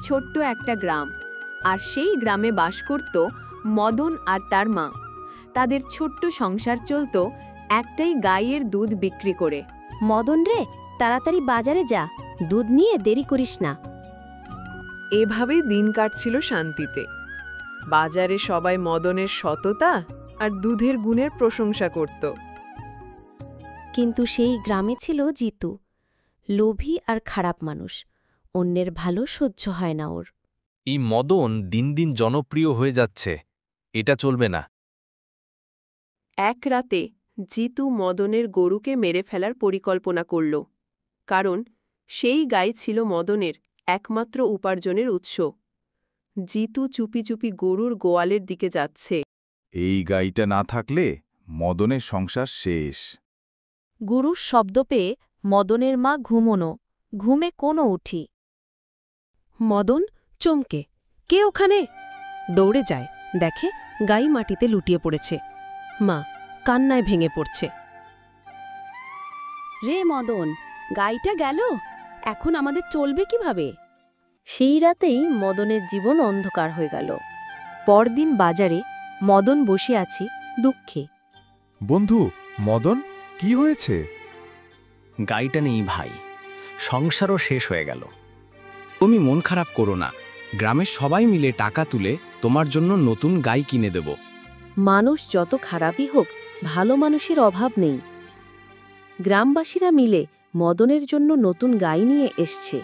ছোট্ট একটা গ্রাম, আর সেই গ্রামে বাস করত মদন আর তার মা। তাদের ছোট্ট সংসার চলত একটাই গাইয়ের দুধ বিক্রি করে। মদন রে, তাড়াতাড়ি বাজারে যা, দুধ নিয়ে দেরি করিস না। এভাবেই দিন কাটছিল শান্তিতে। বাজারে সবাই মদনের সততা আর দুধের গুণের প্রশংসা করত। কিন্তু সেই গ্রামে ছিল জিতু, লোভী আর খারাপ মানুষ। অন্যের ভালো সহ্য হয় না ওর। এই মদন দিন দিন জনপ্রিয় হয়ে যাচ্ছে, এটা চলবে না। এক রাতে জিতু মদনের গরুকে মেরে ফেলার পরিকল্পনা করল, কারণ সেই গাই ছিল মদনের একমাত্র উপার্জনের উৎস। জিতু চুপি চুপি গরুর গোয়ালের দিকে যাচ্ছে। এই গাইটা না থাকলে মদনের সংসার শেষ। গুরুর শব্দ পেয়ে মদনের মা ঘুমে কোনো উঠি। মদন চমকে, কে ওখানে? দৌড়ে যায়, দেখে গাই মাটিতে লুটিয়ে পড়েছে। মা কান্নায় ভেঙে পড়ছে। রে মদন, গাইটা গেল, এখন আমাদের চলবে কিভাবে? সেই রাতেই মদনের জীবন অন্ধকার হয়ে গেল। পরদিন বাজারে মদন বসে আছে দুঃখে। বন্ধু মদন, কি হয়েছে? গাইটা নেই ভাই, সংসারও শেষ হয়ে গেল। তুমি মন খারাপ করো না, গ্রামের সবাই মিলে টাকা তুলে তোমার জন্য নতুন গাই কিনে দেব। মানুষ যত খারাপই হোক, ভালো মানুষের অভাব নেই। গ্রামবাসীরা মিলে মদনের জন্য নতুন গাই নিয়ে এসছে।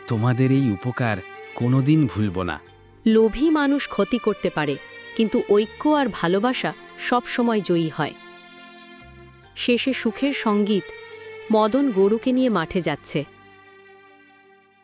তোমাদের এই উপকার কোনোদিন ভুলব না। লোভী মানুষ ক্ষতি করতে পারে, কিন্তু ঐক্য আর ভালোবাসা সব সময় জয়ী হয়। শেষে সুখের সঙ্গীত। মদন গরুকে নিয়ে মাঠে যাচ্ছে।